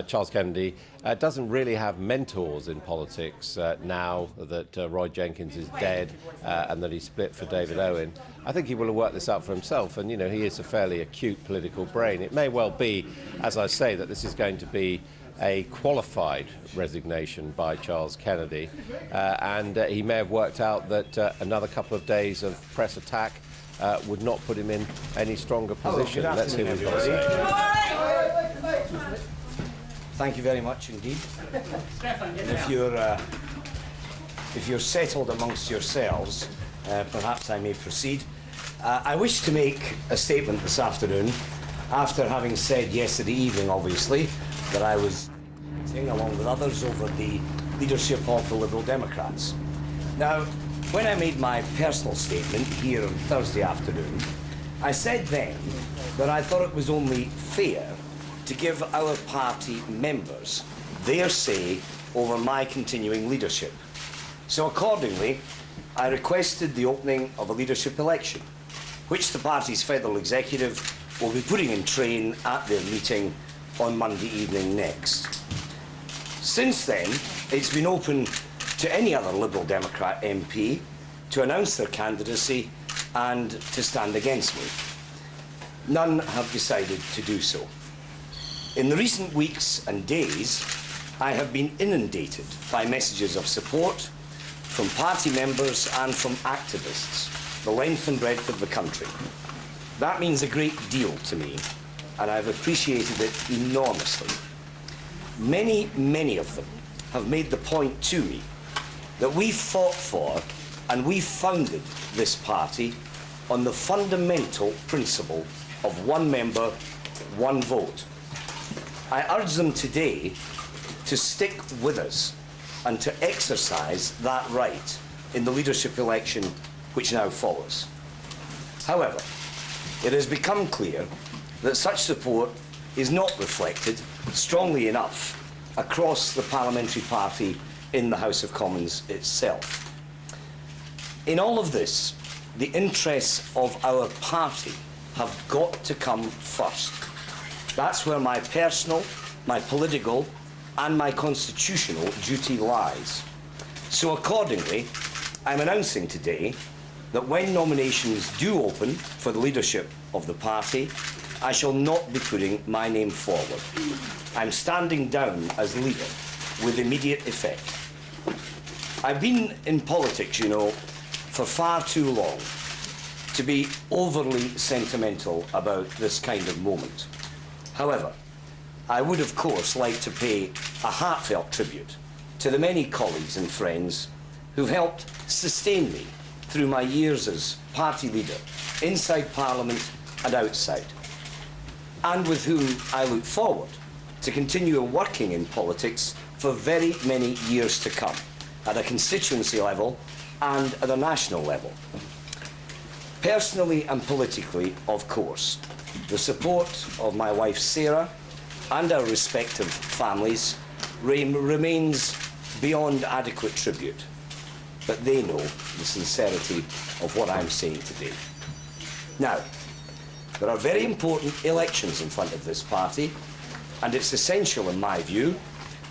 Charles Kennedy doesn't really have mentors in politics now that Roy Jenkins is dead and that he split for David Owen. I think he will have worked this out for himself, and he is a fairly acute political brain. It may well be, as I say, that this is going to be a qualified resignation by Charles Kennedy, and he may have worked out that another couple of days of press attack would not put him in any stronger position. Let's hear what he's got to say. Thank you very much indeed. If you're settled amongst yourselves, perhaps I may proceed. I wish to make a statement this afternoon, after having said yesterday evening, obviously, that I was sitting along with others over the leadership of the Liberal Democrats. Now, when I made my personal statement here on Thursday afternoon, I said then that I thought it was only fair to give our party members their say over my continuing leadership. So accordingly, I requested the opening of a leadership election, which the party's federal executive will be putting in train at their meeting on Monday evening next. Since then, it's been open to any other Liberal Democrat MP to announce their candidacy and to stand against me. None have decided to do so. In the recent weeks and days, I have been inundated by messages of support from party members and from activists, the length and breadth of the country. That means a great deal to me, and I've appreciated it enormously. Many, many of them have made the point to me that we fought for and we founded this party on the fundamental principle of one member, one vote. I urge them today to stick with us and to exercise that right in the leadership election which now follows. However, it has become clear that such support is not reflected strongly enough across the parliamentary party in the House of Commons itself. In all of this, the interests of our party have got to come first. That's where my personal, my political, and my constitutional duty lies. So accordingly, I'm announcing today that when nominations do open for the leadership of the party, I shall not be putting my name forward. I'm standing down as leader with immediate effect. I've been in politics, for far too long to be overly sentimental about this kind of moment. However, I would of course like to pay a heartfelt tribute to the many colleagues and friends who've helped sustain me through my years as party leader, inside Parliament and outside, and with whom I look forward to continue working in politics for very many years to come, at a constituency level and at a national level. Personally and politically, of course, the support of my wife Sarah and our respective families remains beyond adequate tribute, but they know the sincerity of what I'm saying today. Now, there are very important elections in front of this party, and it's essential, in my view,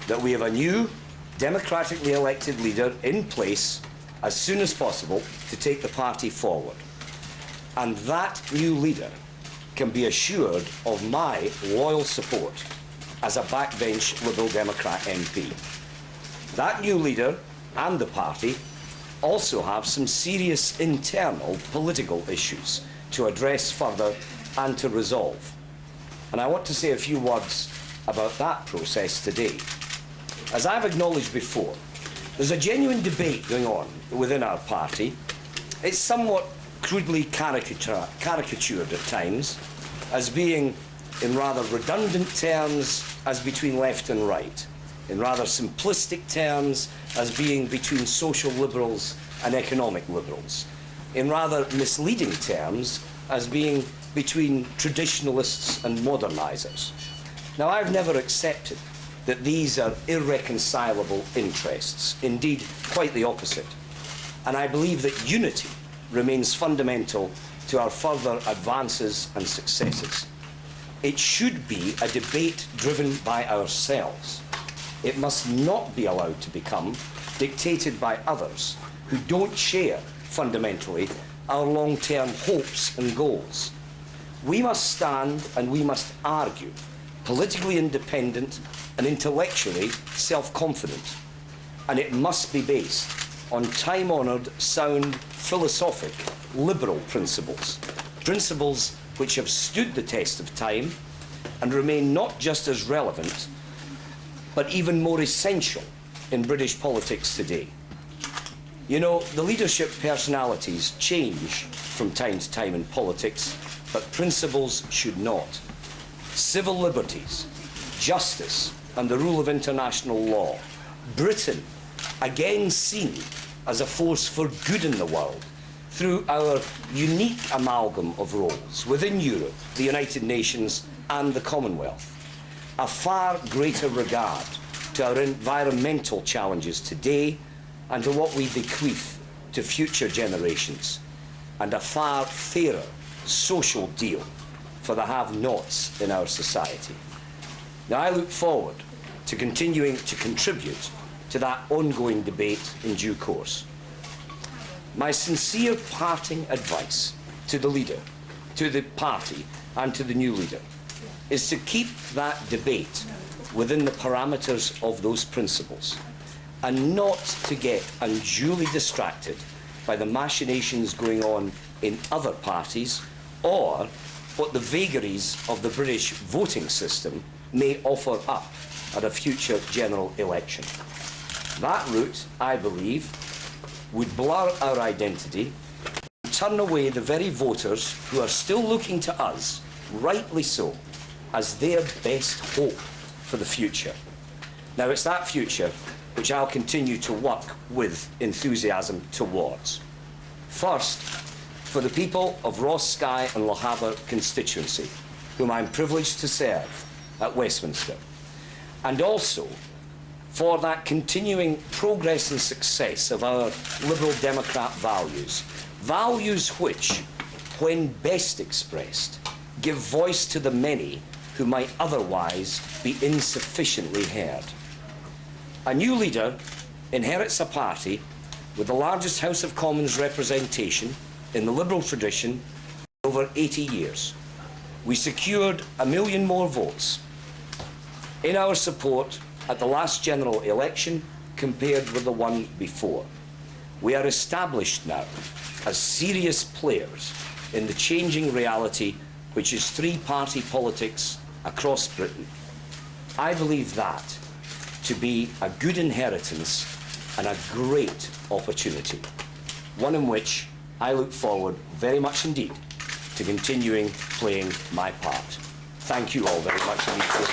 that we have a new, democratically elected leader in place as soon as possible to take the party forward. And that new leader can be assured of my loyal support as a backbench Liberal Democrat MP. That new leader and the party also have some serious internal political issues to address further and to resolve. And I want to say a few words about that process today. As I've acknowledged before, there's a genuine debate going on within our party. It's somewhat crudely caricatured at times as being, in rather redundant terms, as between left and right, in rather simplistic terms as being between social liberals and economic liberals, in rather misleading terms as being between traditionalists and modernisers. Now, I've never accepted that these are irreconcilable interests, indeed quite the opposite, and I believe that unity remains fundamental to our further advances and successes. It should be a debate driven by ourselves. It must not be allowed to become dictated by others who don't share, fundamentally, our long-term hopes and goals. We must stand and we must argue, politically independent and intellectually self-confident. And it must be based on time-honoured, sound, philosophic, liberal principles. Principles which have stood the test of time and remain not just as relevant, but even more essential in British politics today. You know, the leadership personalities change from time to time in politics, but principles should not. Civil liberties, justice, and the rule of international law. Britain, again seen as a force for good in the world through our unique amalgam of roles within Europe, the United Nations, and the Commonwealth. A far greater regard to our environmental challenges today and to what we bequeath to future generations, and a far fairer social deal for the have-nots in our society. Now, I look forward to continuing to contribute to that ongoing debate in due course. My sincere parting advice to the leader, to the party, and to the new leader is to keep that debate within the parameters of those principles and not to get unduly distracted by the machinations going on in other parties or what the vagaries of the British voting system may offer up at a future general election. That route, I believe, would blur our identity and turn away the very voters who are still looking to us, rightly so, as their best hope for the future. Now, it's that future which I'll continue to work with enthusiasm towards. First, for the people of Ross, Skye and Lochaber constituency, whom I'm privileged to serve at Westminster, and also for that continuing progress and success of our Liberal Democrat values, values which, when best expressed, give voice to the many who might otherwise be insufficiently heard. A new leader inherits a party with the largest House of Commons representation in the Liberal tradition for over 80 years. We secured 1 million more votes in our support at the last general election compared with the one before. We are established now as serious players in the changing reality which is three-party politics across Britain. I believe that to be a good inheritance and a great opportunity, one in which I look forward very much indeed to continuing playing my part. Thank you all very much indeed.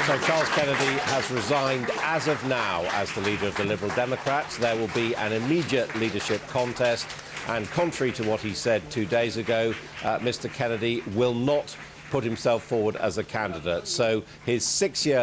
So Charles Kennedy has resigned as of now as the leader of the Liberal Democrats. There will be an immediate leadership contest, and contrary to what he said 2 days ago, Mr. Kennedy will not put himself forward as a candidate. So his 6-year